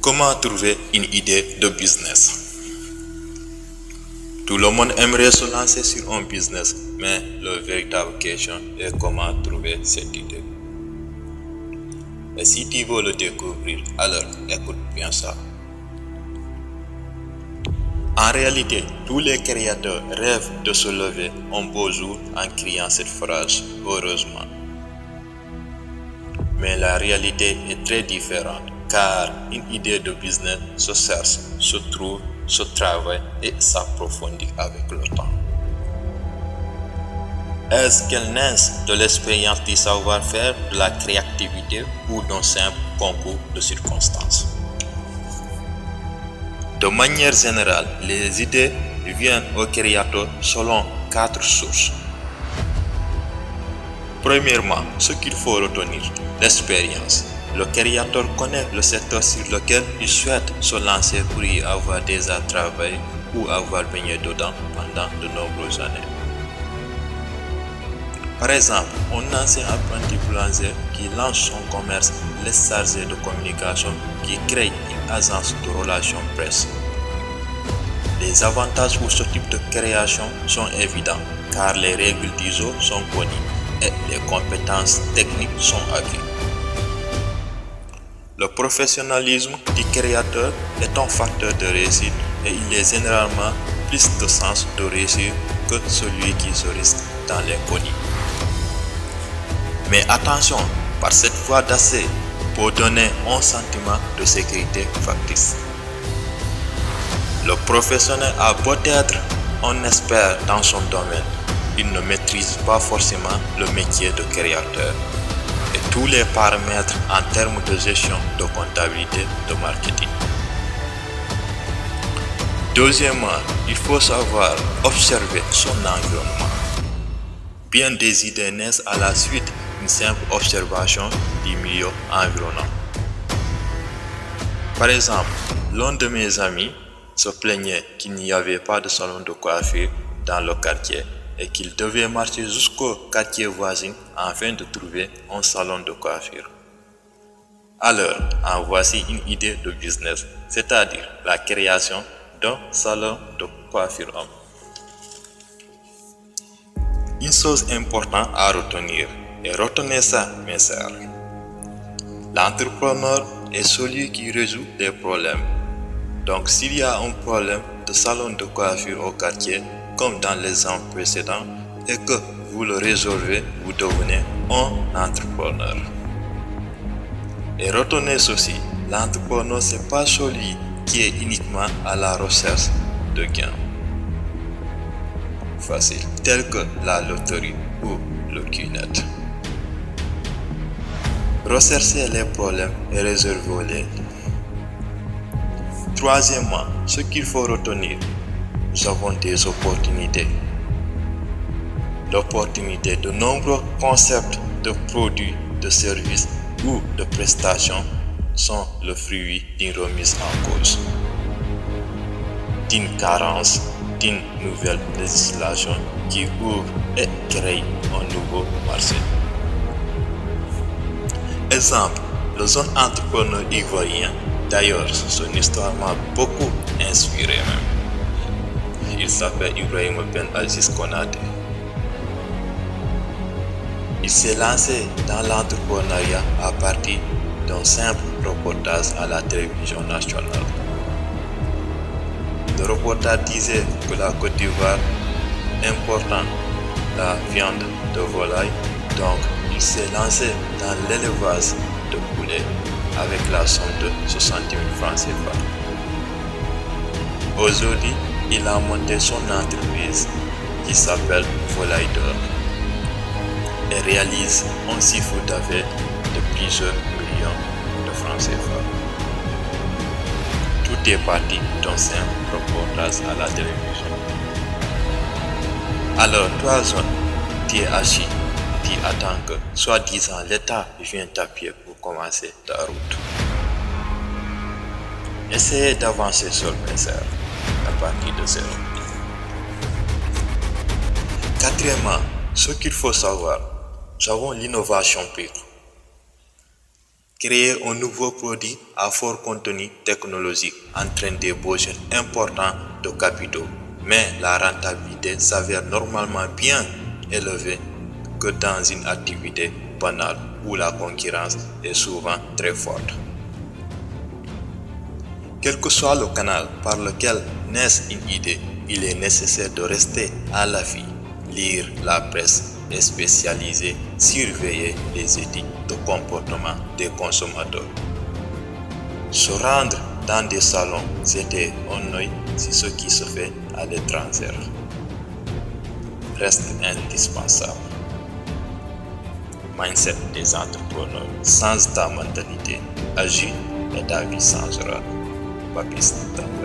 Comment trouver une idée de business? Tout le monde aimerait se lancer sur un business, mais la véritable question est comment trouver cette idée. Et si tu veux le découvrir, alors écoute bien ça. En réalité, tous les créateurs rêvent de se lever un beau jour en criant cette phrase, heureusement. Mais la réalité est très différente, car une idée de business se cherche, se trouve, se travaille et s'approfondit avec le temps. Est-ce qu'elle naît de l'expérience, du savoir-faire, de la créativité ou d'un simple concours de circonstances? De manière générale, les idées viennent au créateur selon 4 sources. Premièrement, ce qu'il faut retenir, l'expérience. Le créateur connaît le secteur sur lequel il souhaite se lancer pour y avoir déjà travaillé ou avoir baigné dedans pendant de nombreuses années. Par exemple, un ancien apprenti boulanger qui lance son commerce laisse chargé de communication qui crée une agence de relations presse. Les avantages pour ce type de création sont évidents car les règles d'ISO sont connues et les compétences techniques sont acquises. Le professionnalisme du créateur est un facteur de réussite et il est généralement plus de chances de réussir que celui qui se risque dans l'inconnu. Mais attention, par cette voie d'accès pour donner un sentiment de sécurité factice. Le professionnel a beau être un expert dans son domaine, il ne maîtrise pas forcément le métier de créateur et tous les paramètres en termes de gestion, de comptabilité, de marketing. Deuxièmement, il faut savoir observer son environnement. Bien des idées naissent à la suite d'une simple observation du milieu environnant. Par exemple, l'un de mes amis se plaignait qu'il n'y avait pas de salon de coiffure dans le quartier et qu'il devait marcher jusqu'au quartier voisin afin de trouver un salon de coiffure. Alors, en voici une idée de business, c'est-à-dire la création d'un salon de coiffure homme. Une chose importante à retenir, et retenez ça, mes sœurs. L'entrepreneur est celui qui résout des problèmes. Donc, s'il y a un problème de salon de coiffure au quartier, comme dans l'exemple précédent, et que vous le résolvez, vous devenez un entrepreneur. Et retenez ceci, l'entrepreneur ce n'est pas celui qui est uniquement à la recherche de gains faciles, tels que la loterie ou le Q-Net. Recherchez les problèmes et résolvez-les. Troisièmement, ce qu'il faut retenir, nous avons des opportunités. L'opportunité de nombreux concepts de produits, de services ou de prestations sont le fruit d'une remise en cause, d'une carence, d'une nouvelle législation qui ouvre et crée un nouveau marché. Exemple, le jeune entrepreneur ivoirien, d'ailleurs son histoire m'a beaucoup inspiré même. Il s'appelle Ibrahim Ben Aziz Konaté. Il s'est lancé dans l'entrepreneuriat à partir d'un simple reportage à la télévision nationale. Le reportage disait que la Côte d'Ivoire important la viande de volaille, donc il s'est lancé dans l'élevage de poulets avec la somme de 60 000 francs CFA. Aujourd'hui, il a monté son entreprise qui s'appelle Volaille d'Or et réalise un chiffre d'affaires de plusieurs millions de francs CFA. Tout est parti d'un simple reportage à la télévision. Alors, toi, jeune, tu es assis, tu attends que, soi-disant, l'État vienne t'appuyer pour commencer ta route. Essayez d'avancer seul, mes sœurs, à partir de zéro. Quatrièmement, ce qu'il faut savoir, nous avons l'innovation pure. Créer un nouveau produit à fort contenu technologique entraîne des besoins importants de capitaux, mais la rentabilité s'avère normalement bien élevée que dans une activité banale où la concurrence est souvent très forte. Quel que soit le canal par lequel naisse une idée, il est nécessaire de rester à l'affût, lire la presse spécialisée, surveiller les éthiques de comportement des consommateurs. Se rendre dans des salons, jeter un œil sur ce qui se fait à l'étranger reste indispensable. Mindset des entrepreneurs. Change ta mentalité, agis et ta vie changera. Papista.